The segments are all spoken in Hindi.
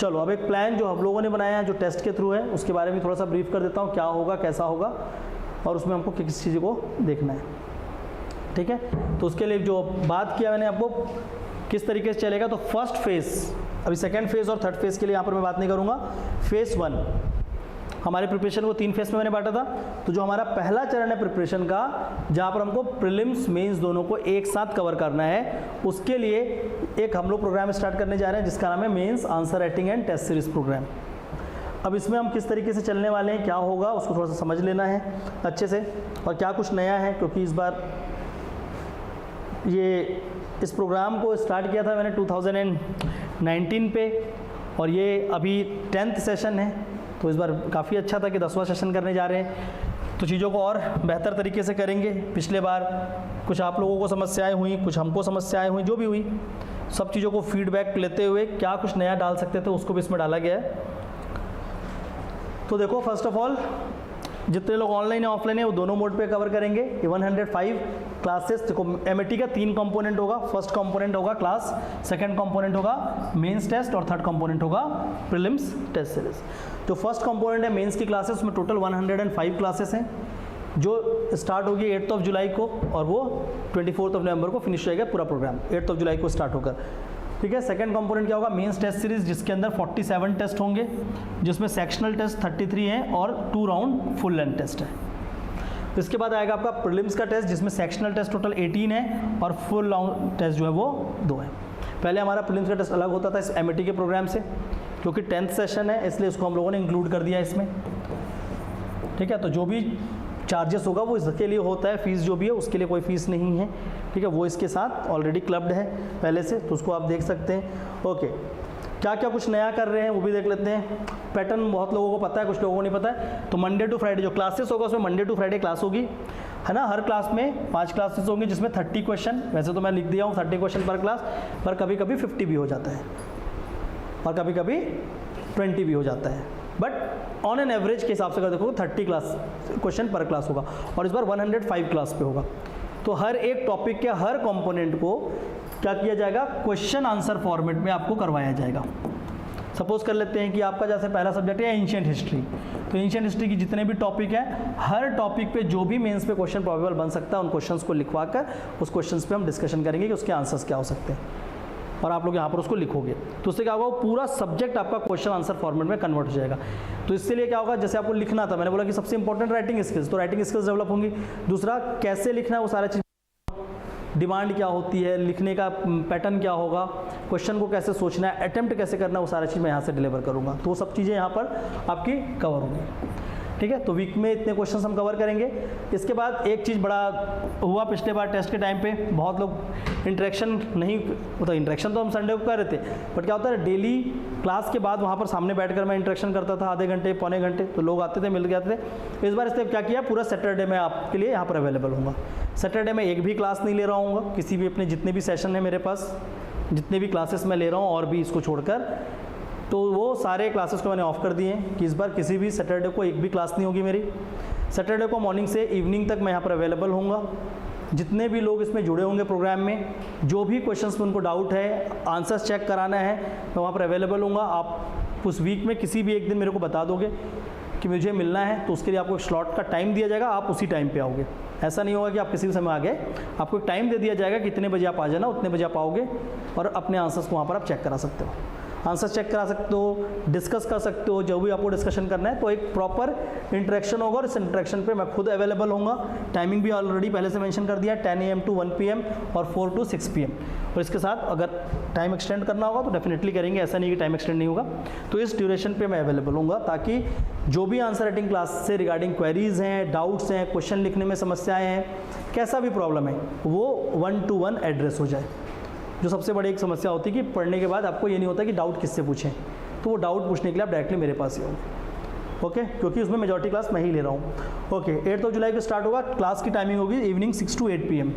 चलो अब एक प्लान जो हम लोगों ने बनाया है जो टेस्ट के थ्रू है उसके बारे में थोड़ा सा ब्रीफ कर देता हूँ, क्या होगा कैसा होगा और उसमें हमको किस चीज़ को देखना है, ठीक है। तो उसके लिए जो बात किया मैंने आपको किस तरीके से चलेगा, तो फर्स्ट फेज़, अभी सेकेंड फेज़ और थर्ड फेज़ के लिए यहाँ पर मैं बात नहीं करूँगा। फेज़ 1 हमारे प्रिपरेशन को 3 फेज़ में मैंने बांटा था। तो जो हमारा पहला चरण है प्रिपरेशन का, जहाँ पर हमको प्रीलिम्स मेंस दोनों को एक साथ कवर करना है, उसके लिए एक हम लोग प्रोग्राम स्टार्ट करने जा रहे हैं जिसका नाम है mains answer writing and test series programme. अब इसमें हम किस तरीके से चलने वाले हैं, क्या होगा, उसको थोड़ा सा समझ लेना है अच्छे से, और क्या कुछ नया है, क्योंकि इस बार ये इस प्रोग्राम को स्टार्ट किया था मैंने 2019 पे और ये अभी 10th सेशन है। तो इस बार काफ़ी अच्छा था कि 10वां सेशन करने जा रहे हैं, तो चीज़ों को और बेहतर तरीके से करेंगे। पिछले बार कुछ आप लोगों को समस्याएं हुई, कुछ हमको समस्याएं हुई, जो भी हुई सब चीज़ों को फीडबैक लेते हुए क्या कुछ नया डाल सकते थे उसको भी इसमें डाला गया है। तो देखो फर्स्ट ऑफ ऑल जितने लोग ऑनलाइन या ऑफलाइन है वो दोनों मोड पे कवर करेंगे। 105 क्लासेस, देखो एमएटी का 3 कंपोनेंट होगा। फर्स्ट कंपोनेंट होगा क्लास, सेकंड कंपोनेंट होगा मेंस टेस्ट और थर्ड कंपोनेंट होगा प्रीलिम्स टेस्ट सीरीज। जो फर्स्ट कंपोनेंट है मेंस की क्लासेस, उसमें टोटल 105 क्लासेस हैं जो स्टार्ट होगी 8 जुलाई को और वो 24 नवंबर को फिनिश हो जाएगा पूरा प्रोग्राम, 8 जुलाई को स्टार्ट होकर, ठीक है। सेकंड कंपोनेंट क्या होगा, मेंस टेस्ट सीरीज, जिसके अंदर 47 टेस्ट होंगे, जिसमें सेक्शनल टेस्ट 33 हैं और 2 राउंड फुल लेंथ टेस्ट है। इसके बाद आएगा आपका प्रीलिम्स का टेस्ट, जिसमें सेक्शनल टेस्ट टोटल 18 है और फुल राउंड टेस्ट जो है वो 2 है। पहले हमारा प्रीलिम्स का टेस्ट अलग होता था इस एमएटी के प्रोग्राम से, क्योंकि 10th सेशन है इसलिए इसको हम लोगों ने इंक्लूड कर दिया इसमें, ठीक है। तो जो भी चार्जेस होगा वो इसके लिए होता है, फीस जो भी है उसके लिए कोई फीस नहीं है, ठीक है। वो इसके साथ ऑलरेडी क्लब्ड है पहले से, तो उसको आप देख सकते हैं। ओके, क्या क्या कुछ नया कर रहे हैं वो भी देख लेते हैं। पैटर्न बहुत लोगों को पता है, कुछ लोगों को नहीं पता है। तो मंडे टू फ्राइडे जो क्लासेस होगा उसमें मंडे टू फ्राइडे क्लास होगी, है ना। हर क्लास में 5 क्लासेस होंगी जिसमें 30 क्वेश्चन, वैसे तो मैं लिख दिया हूँ 30 क्वेश्चन पर क्लास, पर कभी कभी 50 भी हो जाता है और कभी कभी 20 भी हो जाता है, बट ऑन एन एवरेज के हिसाब से अगर देखो 30 क्वेश्चन पर क्लास होगा और इस बार 105 क्लास पे होगा। तो हर एक टॉपिक के हर कंपोनेंट को क्या किया जाएगा, क्वेश्चन आंसर फॉर्मेट में आपको करवाया जाएगा। सपोज कर लेते हैं कि आपका जैसे पहला सब्जेक्ट है एंशिएंट हिस्ट्री, तो एंशिएंट हिस्ट्री की जितने भी टॉपिक हैं, हर टॉपिक पे जो भी मेंस पे क्वेश्चन प्रोबेबल बन सकता है उन क्वेश्चंस को लिखवा कर उस क्वेश्चंस पे हम डिस्कशन करेंगे कि उसके आंसर्स क्या हो सकते हैं, और आप लोग यहाँ पर उसको लिखोगे। तो उससे क्या होगा, वो पूरा सब्जेक्ट आपका क्वेश्चन आंसर फॉर्मेट में कन्वर्ट हो जाएगा। तो इसके लिए क्या होगा, जैसे आपको लिखना था, मैंने बोला कि सबसे इंपॉर्टेंट राइटिंग स्किल्स, तो राइटिंग स्किल्स डेवलप होंगी। दूसरा कैसे लिखना है वो सारा चीज़, डिमांड क्या होती है, लिखने का पैटर्न क्या होगा, क्वेश्चन को कैसे सोचना है, अटेम्प्ट कैसे करना है, वो सारा चीज़ मैं यहाँ से डिलीवर करूँगा। तो वो सब चीज़ें यहाँ पर आपकी कवर होंगी, ठीक है। तो वीक में इतने क्वेश्चन हम कवर करेंगे। इसके बाद एक चीज़ बड़ा हुआ पिछले बार टेस्ट के टाइम पे, बहुत लोग इंटरेक्शन नहीं, मतलब इंटरेक्शन तो हम संडे को कर रहे थे, बट क्या होता है डेली क्लास के बाद वहाँ पर सामने बैठकर मैं इंटरेक्शन करता था आधे घंटे पौने घंटे, तो लोग आते थे मिल के आते थे। इस बार इसने क्या किया, पूरा सैटरडे में आपके लिए यहाँ पर अवेलेबल होगा। सैटरडे में एक भी क्लास नहीं ले रहा हूँ, किसी भी अपने जितने भी सेशन है मेरे पास, जितने भी क्लासेस मैं ले रहा हूँ और भी इसको छोड़कर, तो वो सारे क्लासेस को मैंने ऑफ कर दिए हैं कि इस बार किसी भी सैटरडे को एक भी क्लास नहीं होगी मेरी। सैटरडे को मॉर्निंग से इवनिंग तक मैं यहाँ पर अवेलेबल होऊंगा। जितने भी लोग इसमें जुड़े होंगे प्रोग्राम में, जो भी क्वेश्चंस में उनको डाउट है, आंसर्स चेक कराना है, मैं वहाँ पर अवेलेबल होऊंगा। आप उस वीक में किसी भी एक दिन मेरे को बता दोगे कि मुझे मिलना है, तो उसके लिए आपको एक स्लॉट का टाइम दिया जाएगा, आप उसी टाइम पे आओगे। ऐसा नहीं होगा कि आप किसी भी समय आ गए, आपको एक टाइम दे दिया जाएगा कि इतने बजे आप आ जाना, उतने बजे आप आओगे और अपने आंसर्स को वहाँ पर आप चेक करा सकते हो, आंसर चेक करा सकते हो, डिस्कस कर सकते हो, जो भी आपको डिस्कशन करना है। तो एक प्रॉपर इंटरेक्शन होगा और इस इंटरेक्शन पे मैं खुद अवेलेबल होऊंगा। टाइमिंग भी ऑलरेडी पहले से मेंशन कर दिया, 10 AM to 1 PM और 4 to 6 PM। और इसके साथ अगर टाइम एक्सटेंड करना होगा तो डेफिनेटली करेंगे, ऐसा नहीं कि टाइम एक्सटेंड नहीं होगा। तो इस ड्यूरेशन पे मैं अवेलेबल होऊंगा, ताकि जो भी आंसर राइटिंग क्लास से रिगार्डिंग क्वेरीज हैं, डाउट्स हैं, क्वेश्चन लिखने में समस्याएँ हैं, कैसा भी प्रॉब्लम है, वो 1 to 1 एड्रेस हो जाए। जो सबसे बड़ी एक समस्या होती है कि पढ़ने के बाद आपको ये नहीं होता कि डाउट किससे पूछें, तो वो डाउट पूछने के लिए आप डायरेक्टली मेरे पास ही होंगे, ओके, क्योंकि उसमें मेजॉरिटी क्लास मैं ही ले रहा हूँ। ओके, 8 जुलाई को स्टार्ट होगा, क्लास की टाइमिंग होगी इवनिंग 6 to 8 PM।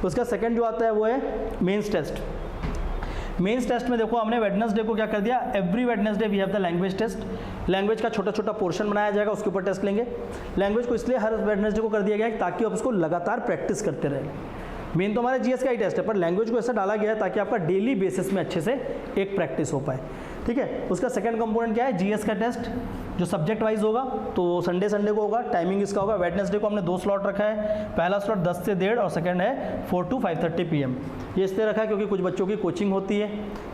उसका सेकंड जो आता है वो है मेंस टेस्ट। मेंस टेस्ट में देखो हमने वेडनेसडे को क्या कर दिया, every Wednesday we have the language test. Language का छोटा छोटा पोर्शन बनाया जाएगा, उसके ऊपर टेस्ट लेंगे। लैंग्वेज को इसलिए हर वेडनेसडे को कर दिया गया है ताकि आप उसको लगातार प्रैक्टिस करते रहें। मेन तो हमारा जीएस का ही टेस्ट है, पर लैंग्वेज को ऐसा डाला गया है ताकि आपका डेली बेसिस में अच्छे से एक प्रैक्टिस हो पाए। ठीक है। उसका सेकंड कंपोनेंट क्या है, जीएस का टेस्ट जो सब्जेक्ट वाइज होगा, तो संडे को होगा। टाइमिंग इसका होगा, वेडनेसडे को हमने 2 स्लॉट रखा है, पहला स्लॉट 10 से 1:30 और सेकंड है 4 to 5:30 PM। ये इसलिए रखा है क्योंकि कुछ बच्चों की कोचिंग होती है,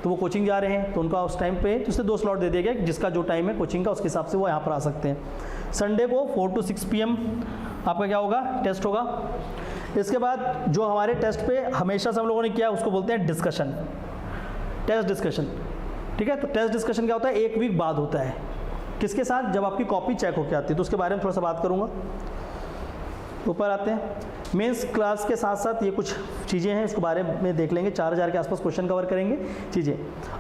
तो वो कोचिंग जा रहे हैं, तो उनका उस टाइम पे तो उससे 2 स्लॉट दे दिया गया, जिसका जो टाइम है कोचिंग का उसके हिसाब से वो यहाँ पर आ सकते हैं। संडे को 4 to 6 PM आपका क्या होगा, टेस्ट होगा। इसके बाद जो हमारे टेस्ट पे हमेशा से हम लोगों ने किया उसको बोलते हैं डिस्कशन, टेस्ट डिस्कशन, ठीक है। तो टेस्ट डिस्कशन क्या होता है, 1 वीक बाद होता है। किसके साथ, जब आपकी कॉपी चेक होकर आती है, तो उसके बारे में थोड़ा सा बात करूंगा। ऊपर आते हैं, मेंस क्लास के साथ साथ ये कुछ चीज़ें हैं, इसके बारे में देख लेंगे। 4000 के आसपास क्वेश्चन कवर करेंगे चीज़ें।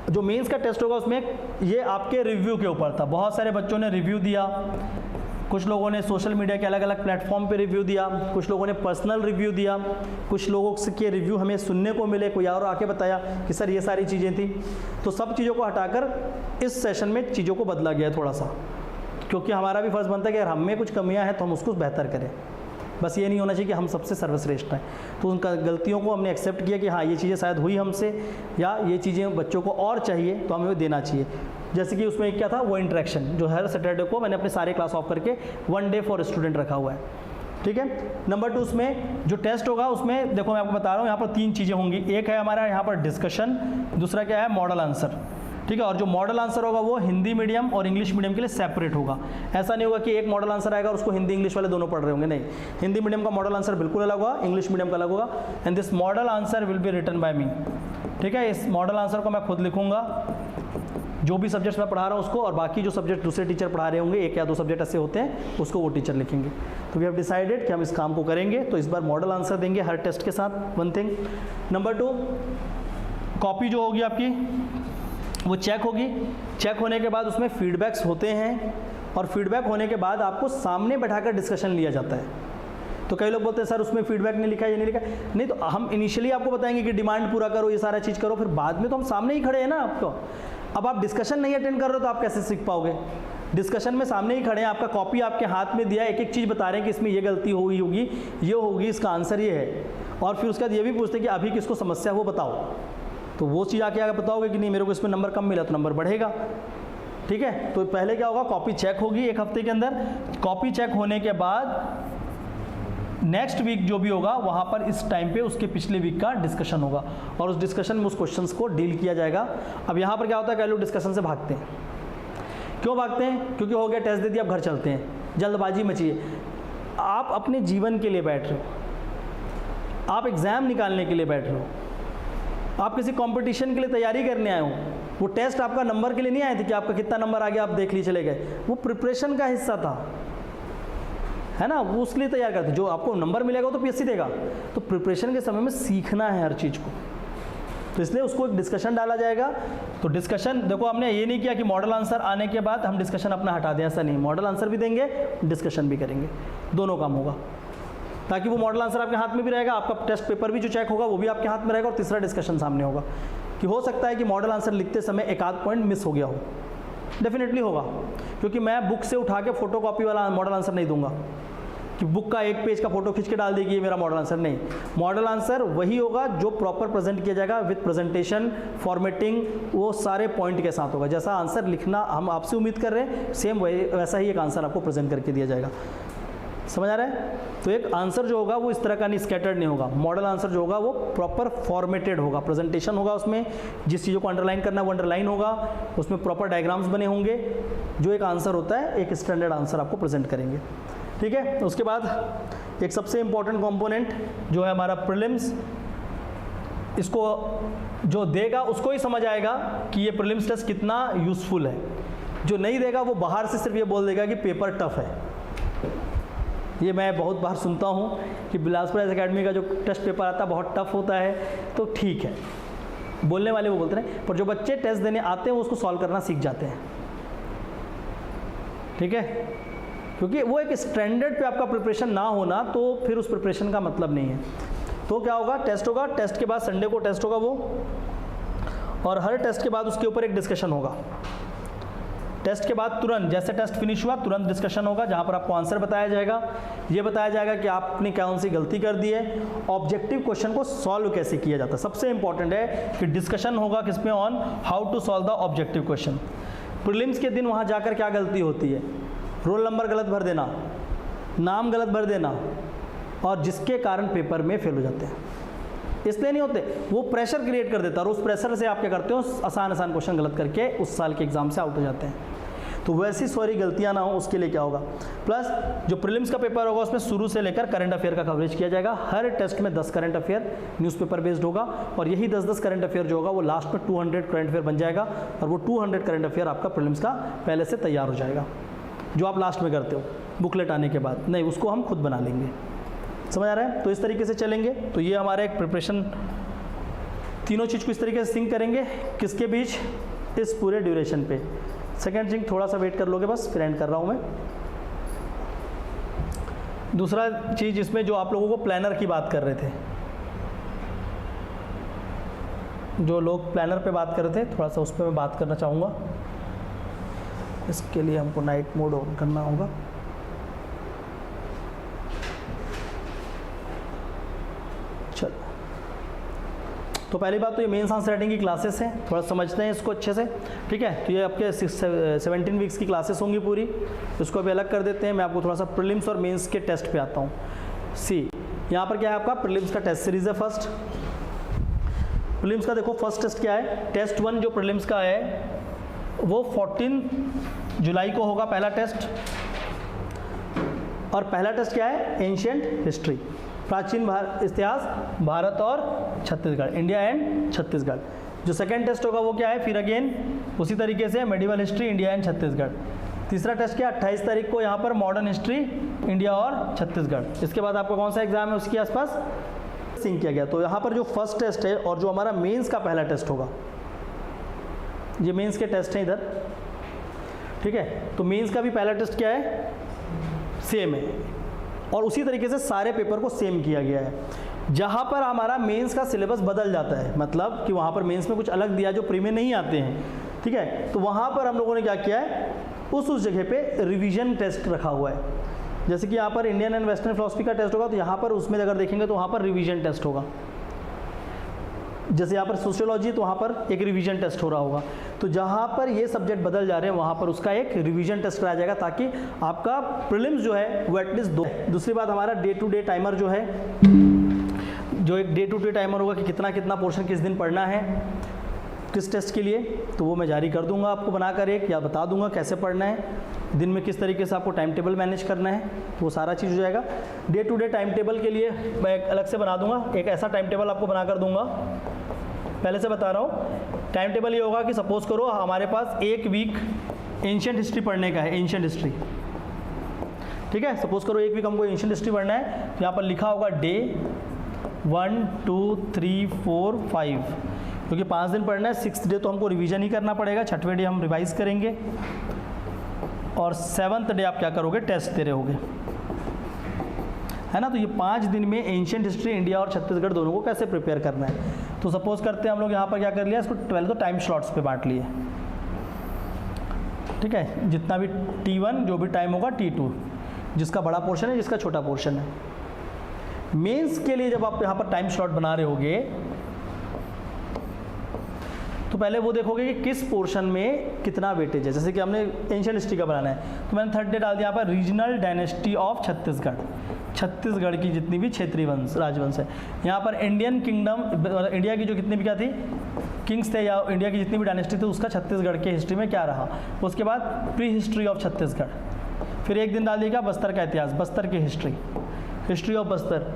जो मेंस का टेस्ट होगा उसमें ये आपके रिव्यू के ऊपर था, बहुत सारे बच्चों ने रिव्यू दिया, कुछ लोगों ने सोशल मीडिया के अलग अलग प्लेटफॉर्म पे रिव्यू दिया, कुछ लोगों ने पर्सनल रिव्यू दिया, कुछ लोगों के रिव्यू हमें सुनने को मिले, कोई और आके बताया कि सर ये सारी चीज़ें थी। तो सब चीज़ों को हटाकर इस सेशन में चीज़ों को बदला गया थोड़ा सा, क्योंकि हमारा भी फर्ज बनता है कि अगर हमें कुछ कमियां हैं तो हम उसको बेहतर करें। बस ये नहीं होना चाहिए कि हम सबसे सर्वश्रेष्ठ हैं। तो उनका गलतियों को हमने एक्सेप्ट किया कि हाँ ये चीज़ें शायद हुई हमसे, या ये चीज़ें बच्चों को और चाहिए तो हमें वो देना चाहिए। जैसे कि उसमें क्या था, वो इंटरेक्शन, जो हर सैटरडे को मैंने अपने सारे क्लास ऑफ करके 1 डे फॉर स्टूडेंट रखा हुआ है, ठीक है। नंबर 2, उसमें जो टेस्ट होगा उसमें देखो मैं आपको बता रहा हूँ, यहाँ पर 3 चीज़ें होंगी। एक है हमारा यहाँ पर डिस्कशन, दूसरा क्या है, मॉडल आंसर, ठीक है। और जो मॉडल आंसर होगा वो हिंदी मीडियम और इंग्लिश मीडियम के लिए सेपरेट होगा। ऐसा नहीं होगा कि एक मॉडल आंसर आएगा और उसको हिंदी इंग्लिश वाले दोनों पढ़ रहे होंगे, नहीं। हिंदी मीडियम का मॉडल आंसर बिल्कुल अलग होगा, इंग्लिश मीडियम का अलग होगा। And this model answer will be written by me, ठीक है। इस मॉडल आंसर को मैं खुद लिखूंगा, जो भी सब्जेक्ट्स मैं पढ़ा रहा हूँ उसको, और बाकी जो सब्जेक्ट दूसरे टीचर पढ़ा रहे होंगे, 1 या 2 सब्जेक्ट ऐसे होते हैं, उसको वो टीचर लिखेंगे। तो वी हैव डिसाइडेड कि हम इस काम को करेंगे। तो इस बार मॉडल आंसर देंगे हर टेस्ट के साथ, 1 थिंग। नंबर 2, कॉपी जो होगी आपकी वो चेक होगी। चेक होने के बाद उसमें फीडबैक्स होते हैं, और फीडबैक होने के बाद आपको सामने बैठाकर डिस्कशन लिया जाता है। तो कई लोग बोलते हैं सर उसमें फीडबैक नहीं लिखा, ये नहीं लिखा। नहीं, तो हम इनिशियली आपको बताएंगे कि डिमांड पूरा करो, ये सारा चीज़ करो, फिर बाद में तो हम सामने ही खड़े हैं ना आपको। अब आप डिस्कशन नहीं अटेंड कर रहे हो तो आप कैसे सीख पाओगे। डिस्कशन में सामने ही खड़े हैं, आपका कॉपी आपके हाथ में दिया है, एक एक चीज़ बता रहे हैं कि इसमें ये गलती हुई होगी, ये होगी, इसका आंसर ये है। और फिर उसके बाद ये भी पूछते हैं कि अभी किसको समस्या वो बताओ। तो वो चीज़ आके अगर बताओगे कि नहीं मेरे को इसमें नंबर कम मिला, तो नंबर बढ़ेगा, ठीक है। तो पहले क्या होगा, कॉपी चेक होगी 1 हफ्ते के अंदर। कॉपी चेक होने के बाद नेक्स्ट वीक जो भी होगा वहाँ पर इस टाइम पे उसके पिछले वीक का डिस्कशन होगा, और उस डिस्कशन में उस क्वेश्चंस को डील किया जाएगा। अब यहाँ पर क्या होता है, कई लोग डिस्कशन से भागते हैं। क्यों भागते हैं? क्योंकि हो गया टेस्ट दे दिया, अब घर चलते हैं, जल्दबाजी मची है। आप अपने जीवन के लिए बैठ रहे हो, आप एग्ज़ाम निकालने के लिए बैठ रहे हो, आप किसी कंपटीशन के लिए तैयारी करने आए हो। वो टेस्ट आपका नंबर के लिए नहीं आए थे कि आपका कितना नंबर आ गया आप देख ली चले गए, वो प्रिपरेशन का हिस्सा था, है ना। वो उसके लिए तैयार करते, जो आपको नंबर मिलेगा तो पीएससी देगा। तो प्रिपरेशन के समय में सीखना है हर चीज़ को, तो इसलिए उसको एक डिस्कशन डाला जाएगा। तो डिस्कशन देखो, हमने ये नहीं किया कि मॉडल आंसर आने के बाद हम डिस्कशन अपना हटा दें, ऐसा नहीं। मॉडल आंसर भी देंगे, डिस्कशन भी करेंगे, दोनों काम होगा, ताकि वो मॉडल आंसर आपके हाथ में भी रहेगा, आपका टेस्ट पेपर भी जो चेक होगा वो भी आपके हाथ में रहेगा, और तीसरा डिस्कशन सामने होगा। कि हो सकता है कि मॉडल आंसर लिखते समय एक आध पॉइंट मिस हो गया हो, डेफिनेटली होगा, क्योंकि मैं बुक से उठा के फोटोकॉपी वाला मॉडल आंसर नहीं दूंगा कि बुक का 1 पेज का फोटो खींच के डाल देगी ये मेरा मॉडल आंसर, नहीं। मॉडल आंसर वही होगा जो प्रॉपर प्रेजेंट किया जाएगा विद प्रेजेंटेशन, फॉर्मेटिंग, वो सारे पॉइंट के साथ होगा। जैसा आंसर लिखना हम आपसे उम्मीद कर रहे हैं, सेम वैसा ही एक आंसर आपको प्रेजेंट करके दिया जाएगा। समझ आ रहा है? तो एक आंसर जो होगा वो इस तरह का नहीं, स्कैटर्ड नहीं होगा। मॉडल आंसर जो होगा वो प्रॉपर फॉर्मेटेड होगा, प्रेजेंटेशन होगा, उसमें जिस चीज़ों को अंडरलाइन करना है वो अंडरलाइन होगा, उसमें प्रॉपर डायग्राम्स बने होंगे, जो एक आंसर होता है एक स्टैंडर्ड आंसर आपको प्रेजेंट करेंगे, ठीक है। उसके बाद एक सबसे इंपॉर्टेंट कंपोनेंट जो है हमारा प्रीलिम्स, इसको जो देगा उसको ही समझ आएगा कि ये प्रीलिम्स टेस्ट कितना यूज़फुल है। जो नहीं देगा वो बाहर से सिर्फ ये बोल देगा कि पेपर टफ है। ये मैं बहुत बार सुनता हूँ कि बिलासपुर एकेडमी का जो टेस्ट पेपर आता है बहुत टफ होता है, तो ठीक है, बोलने वाले वो बोलते हैं, पर जो बच्चे टेस्ट देने आते हैं वो उसको सॉल्व करना सीख जाते हैं, ठीक है। क्योंकि वो एक स्टैंडर्ड पे आपका प्रिपरेशन ना होना, तो फिर उस प्रिपरेशन का मतलब नहीं है। तो क्या होगा, टेस्ट होगा, टेस्ट के बाद संडे को टेस्ट होगा वो, और हर टेस्ट के बाद उसके ऊपर एक डिस्कशन होगा। टेस्ट के बाद तुरंत, जैसे टेस्ट फिनिश हुआ तुरंत डिस्कशन होगा, जहाँ पर आपको आंसर बताया जाएगा, ये बताया जाएगा कि आपने कौन सी गलती कर दी है, ऑब्जेक्टिव क्वेश्चन को सॉल्व कैसे किया जाता है। सबसे इंपॉर्टेंट है कि डिस्कशन होगा किसमें, on how to solve the objective question. Prelims के दिन वहाँ जाकर क्या गलती होती है, रोल नंबर गलत भर देना, नाम गलत भर देना, और जिसके कारण पेपर में फेल हो जाते हैं। इसलिए नहीं होते, वो प्रेशर क्रिएट कर देता है और उस प्रेशर से आप क्या करते हो, आसान क्वेश्चन गलत करके उस साल के एग्जाम से आउट हो जाते हैं। तो वैसी सॉरी गलतियां ना हो, उसके लिए क्या होगा, प्लस जो प्रीलिम्स का पेपर होगा उसमें शुरू से लेकर करंट अफेयर का कवरेज किया जाएगा। हर टेस्ट में 10 करंट अफेयर न्यूज़पेपर बेस्ड होगा, और यही 10-10 करंट अफेयर जो होगा वो लास्ट में 200 करंट अफेयर बन जाएगा, और वो 200 करंट अफेयर आपका प्रीलिम्स का पहले से तैयार हो जाएगा, जो आप लास्ट में करते हो बुकलेट आने के बाद। नहीं, उसको हम खुद बना लेंगे। समझ आ रहा है? तो इस तरीके से चलेंगे। तो ये हमारा एक प्रिपरेशन, तीनों चीज़ को इस तरीके से सिंक करेंगे, किसके बीच, इस पूरे ड्यूरेशन पे। सेकेंड थिंग, थोड़ा सा वेट कर लोगे बस, फिर एंड कर रहा हूँ मैं। दूसरा चीज़ इसमें जो आप लोगों को प्लानर की बात कर रहे थे, जो लोग प्लानर पे बात कर रहे थे, थोड़ा सा उस पर मैं बात करना चाहूँगा। इसके लिए हमको नाइट मोड ऑन करना होगा। चल, तो पहली बात तो ये मेंस आंसर राइटिंग की क्लासेस हैं, थोड़ा समझते हैं इसको अच्छे से, ठीक है। तो ये आपके 17 वीक्स की क्लासेस होंगी पूरी, इसको अभी अलग कर देते हैं। मैं आपको थोड़ा सा प्रीलिम्स और मेंस के टेस्ट पे आता हूँ। सी, यहाँ पर क्या है आपका प्रीलिम्स का टेस्ट सीरीज है। फर्स्ट प्रीलिम्स का देखो, फर्स्ट टेस्ट क्या है, टेस्ट 1 जो प्रीलिम्स का है वो 14 जुलाई को होगा पहला टेस्ट। और पहला टेस्ट क्या है, एंशिएंट हिस्ट्री, प्राचीन इतिहास, भारत और छत्तीसगढ़, इंडिया एंड छत्तीसगढ़। जो सेकंड टेस्ट होगा वो क्या है, फिर अगेन उसी तरीके से medieval history, India and Chhattisgarh. तीसरा टेस्ट क्या, 28 तारीख को यहाँ पर मॉडर्न हिस्ट्री, इंडिया और छत्तीसगढ़। इसके बाद आपका कौन सा एग्जाम है उसके आसपास सिंक किया गया। तो यहाँ पर जो फर्स्ट टेस्ट है और जो हमारा मेंस का पहला टेस्ट होगा, ये मेंस के टेस्ट हैं इधर, ठीक है। तो मेंस का भी पहला टेस्ट क्या है, सेम है, और उसी तरीके से सारे पेपर को सेम किया गया है। जहाँ पर हमारा मेंस का सिलेबस बदल जाता है, मतलब कि वहाँ पर मेंस में कुछ अलग दिया जो प्री में नहीं आते हैं, ठीक है, तो वहाँ पर हम लोगों ने क्या किया है, उस जगह पे रिवीजन टेस्ट रखा हुआ है। जैसे कि यहाँ पर इंडियन एंड वेस्टर्न फिलॉसफी का टेस्ट होगा, तो यहाँ पर उसमें अगर देखेंगे तो वहाँ पर रिवीजन टेस्ट होगा। जैसे यहाँ पर सोशियोलॉजी, तो वहाँ पर एक रिवीजन टेस्ट हो रहा होगा। तो जहाँ पर ये सब्जेक्ट बदल जा रहे हैं वहाँ पर उसका एक रिवीजन टेस्ट कराया जाएगा, ताकि आपका प्रीलिम्स जो है वो एटलीस्ट दो। दूसरी बात, हमारा डे टू डे टाइमर जो है, जो एक डे टू डे टाइमर होगा कि कितना कितना पोर्शन किस दिन पढ़ना है किस टेस्ट के लिए, तो वो मैं जारी कर दूंगा आपको बनाकर एक, या बता दूंगा कैसे पढ़ना है, दिन में किस तरीके से आपको टाइम टेबल मैनेज करना है, तो वो सारा चीज़ हो जाएगा। Day to day time table के लिए मैं एक अलग से बना दूंगा, एक ऐसा टाइम टेबल आपको बना कर दूंगा। पहले से बता रहा हूँ, टाइम टेबल ये होगा कि सपोज करो हमारे पास एक वीक एंशिएंट हिस्ट्री पढ़ने का है, एंशिएंट हिस्ट्री, ठीक है। सपोज करो एक वीक हमको एंशिएंट हिस्ट्री पढ़ना है, तो यहाँ पर लिखा होगा डे 1 2 3 4 5, क्योंकि 5 दिन पढ़ना है। 6th डे तो हमको रिवीजन ही करना पड़ेगा, 6वें डे हम रिवाइज करेंगे, और 7th डे आप क्या करोगे, टेस्ट दे रहे होगे, है ना। तो ये 5 दिन में एंशिएंट हिस्ट्री, इंडिया और छत्तीसगढ़ दोनों को कैसे प्रिपेयर करना है। तो सपोज करते हैं हम लोग यहाँ पर क्या कर लिया, इसको 12 तो टाइम स्लॉट्स पे बांट लिए, ठीक है। जितना भी T1 जो भी टाइम होगा, T2 जिसका बड़ा पोर्शन है, जिसका छोटा पोर्शन है। मेंस के लिए जब आप यहाँ पर टाइम स्लॉट बना रहे होगे, तो पहले वो देखोगे कि किस पोर्शन में कितना वेटेज है। जैसे कि हमने एंशिएंट हिस्ट्री का बनाना है, तो मैंने 3rd डे डाल दिया यहाँ पर regional dynasty of Chhattisgarh, Chhattisgarh की जितनी भी क्षेत्रीय वंश, राजवंश है। यहाँ पर इंडियन किंगडम, इंडिया की जो कितनी भी क्या थी किंग्स थे, या इंडिया की जितनी भी डायनेस्टी थी, उसका छत्तीसगढ़ के हिस्ट्री में क्या रहा। उसके बाद प्री हिस्ट्री ऑफ छत्तीसगढ़, फिर एक दिन डाल दिएगा बस्तर का इतिहास, बस्तर की हिस्ट्री, हिस्ट्री ऑफ बस्तर,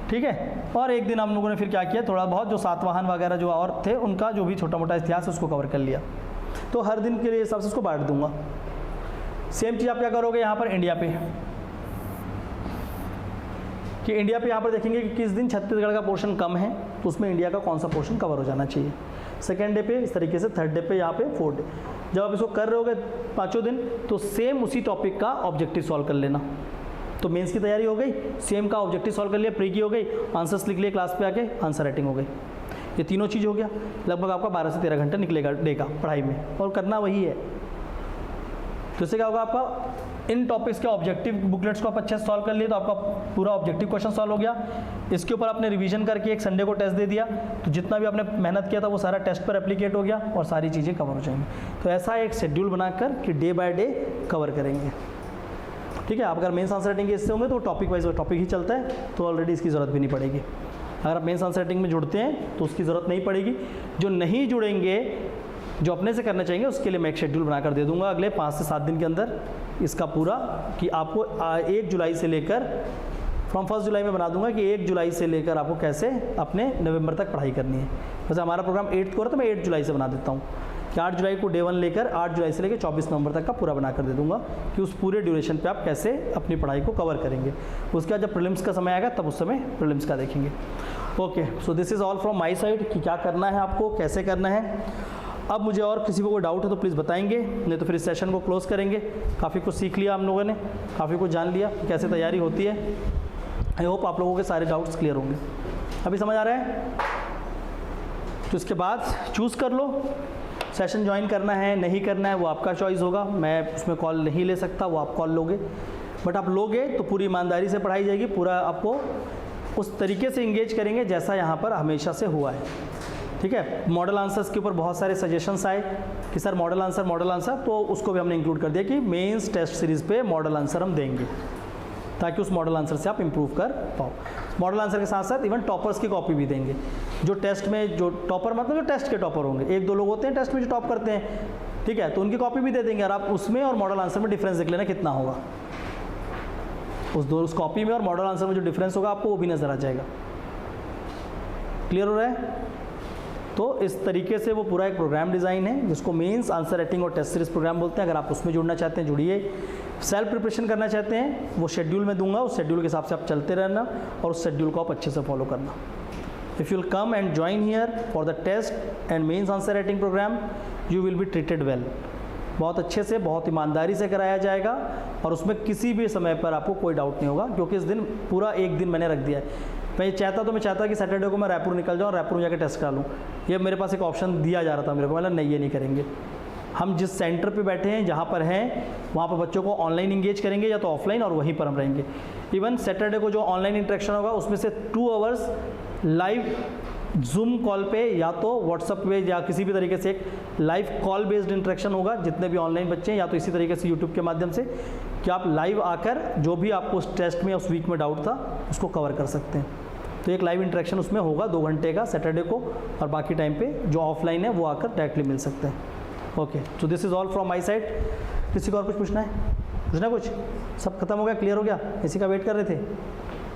ठीक है। और एक दिन हम लोगों ने फिर क्या किया, थोड़ा बहुत जो सातवाहन वगैरह जो और थे उनका जो भी छोटा मोटा इतिहास उसको कवर कर लिया। तो हर दिन के लिए हिसाब से उसको बांट दूंगा। सेम चीज़ आप क्या करोगे यहाँ पर इंडिया पे, कि इंडिया पे यहाँ पर देखेंगे कि किस दिन छत्तीसगढ़ का पोर्शन कम है, तो उसमें इंडिया का कौन सा पोर्शन कवर हो जाना चाहिए। 2nd डे पे इस तरीके से, 3rd डे पे यहाँ पे 4th डे। जब आप इसको कर रहे होगे 5 दिन, तो सेम उसी टॉपिक का ऑब्जेक्टिव सॉल्व कर लेना। तो मेंस की तैयारी हो गई, सेम का ऑब्जेक्टिव सॉल्व कर लिया, प्री की हो गई, आंसर्स लिख लिए, क्लास पे आके आंसर राइटिंग हो गई। ये तीनों चीज़ हो गया। लगभग आपका 12 से 13 घंटा निकलेगा डे का पढ़ाई में, और करना वही है। तो इससे क्या होगा, आपका इन टॉपिक्स के ऑब्जेक्टिव बुकलेट्स को आप अच्छे से सॉल्व कर लिए तो आपका पूरा ऑब्जेक्टिव क्वेश्चन सॉल्व हो गया। इसके ऊपर आपने रिवीजन करके एक संडे को टेस्ट दे दिया, तो जितना भी आपने मेहनत किया था वो सारा टेस्ट पर एप्लीकेट हो गया और सारी चीज़ें कवर हो जाएंगी। तो ऐसा एक शेड्यूल बनाकर कि डे बाय डे कवर करेंगे, ठीक है। आप अगर मेंस आंसर राइटिंग के इससे होंगे तो टॉपिक वाइज टॉपिक ही चलता है, तो ऑलरेडी इसकी ज़रूरत भी नहीं पड़ेगी। अगर आप मेंस आंसर राइटिंग में जुड़ते हैं तो उसकी ज़रूरत नहीं पड़ेगी। जो नहीं जुड़ेंगे, जो अपने से करना चाहेंगे, उसके लिए मैं एक शेड्यूल बनाकर दे दूंगा अगले 5 से 7 दिन के अंदर इसका पूरा, कि आपको 1 जुलाई से लेकर फ्रॉम 1 जुलाई में बना दूंगा कि 1 जुलाई से लेकर आपको कैसे अपने नवंबर तक पढ़ाई करनी है। वैसे हमारा प्रोग्राम 8 को हो रहा है तो मैं 8 जुलाई से बना देता हूँ कि 8 जुलाई को डे 1 लेकर 8 जुलाई से लेकर 24 नवंबर तक का पूरा बना कर दे दूंगा कि उस पूरे ड्यूरेशन पे आप कैसे अपनी पढ़ाई को कवर करेंगे। उसके बाद जब प्रीलिम्स का समय आएगा तब उस समय प्रीलिम्स का देखेंगे। Okay, so this is all from my side कि क्या करना है आपको, कैसे करना है। अब मुझे और किसी को कोई डाउट है तो प्लीज़ बताएंगे, नहीं तो फिर इस सेशन को क्लोज़ करेंगे। काफ़ी कुछ सीख लिया हम लोगों ने, काफ़ी कुछ जान लिया कैसे तैयारी होती है। आई होप आप लोगों के सारे डाउट्स क्लियर होंगे। अभी समझ आ रहा है? तो इसके बाद चूज़ कर लो, सेशन ज्वाइन करना है नहीं करना है वो आपका चॉइस होगा। मैं उसमें कॉल नहीं ले सकता, वो आप कॉल लोगे, बट आप लोगे तो पूरी ईमानदारी से पढ़ाई जाएगी। पूरा आपको उस तरीके से इंगेज करेंगे जैसा यहाँ पर हमेशा से हुआ है, ठीक है। मॉडल आंसर्स के ऊपर बहुत सारे सजेशंस आए कि सर मॉडल आंसर, तो उसको भी हमने इंक्लूड कर दिया कि मेंस टेस्ट सीरीज़ पे मॉडल आंसर हम देंगे ताकि उस मॉडल आंसर से आप इंप्रूव कर पाओ। मॉडल आंसर के साथ साथ इवन टॉपर्स की कॉपी भी देंगे। जो टेस्ट में जो टॉपर, मतलब जो टेस्ट के टॉपर होंगे, 1-2 लोग होते हैं टेस्ट में जो टॉप करते हैं, ठीक है, तो उनकी कॉपी भी दे देंगे। और आप उसमें और मॉडल आंसर में डिफरेंस देख लेना कितना होगा। उस कॉपी में और मॉडल आंसर में जो डिफरेंस होगा आपको वो भी नज़र आ जाएगा। क्लियर हो रहा है? तो इस तरीके से वो पूरा एक प्रोग्राम डिज़ाइन है जिसको मेंस आंसर राइटिंग और टेस्ट सीरीज़ प्रोग्राम बोलते हैं। अगर आप उसमें जुड़ना चाहते हैं जुड़िए। सेल्फ प्रिपरेशन करना चाहते हैं वो शेड्यूल में दूंगा, उस शेड्यूल के हिसाब से आप चलते रहना और उस शेड्यूल को आप अच्छे से फॉलो करना। If you will come and join here for the test and mains answer writing programme, you will be treated well. बहुत अच्छे से, बहुत ईमानदारी से कराया जाएगा और उसमें किसी भी समय पर आपको कोई डाउट नहीं होगा, क्योंकि इस दिन पूरा एक दिन मैंने रख दिया है। मैं चाहता कि सैटरडे को मैं रायपुर निकल जाऊँ, रायपुर में जाकर टेस्ट करा लूँ। ये मेरे पास एक ऑप्शन दिया जा रहा था मेरे को, मतलब नहीं, ये नहीं करेंगे। हम जिस सेंटर पे बैठे हैं, जहाँ पर हैं, वहाँ पर बच्चों को ऑनलाइन इंगेज करेंगे या तो ऑफलाइन, और वहीं पर हम रहेंगे। इवन सैटरडे को जो ऑनलाइन इंटरेक्शन होगा उसमें से 2 आवर्स लाइव जूम कॉल पे या तो व्हाट्सअप पे या किसी भी तरीके से एक लाइव कॉल बेस्ड इंटरेक्शन होगा जितने भी ऑनलाइन बच्चे हैं, या तो इसी तरीके से यूट्यूब के माध्यम से कि आप लाइव आकर जो भी आपको उस टेस्ट में उस वीक में डाउट था उसको कवर कर सकते हैं। तो एक लाइव इंटरेक्शन उसमें होगा 2 घंटे का सैटरडे को, और बाकी टाइम पे जो ऑफलाइन है वो आकर डायरेक्टली मिल सकते हैं। Okay, so this is all from my side. किसी को और कुछ पूछना है? कुछ सब खत्म हो गया, क्लियर हो गया? इसी का वेट कर रहे थे?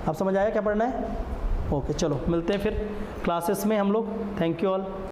आप समझ आया क्या पढ़ना है? ओके, चलो मिलते हैं फिर क्लासेस में हम लोग। Thank you all.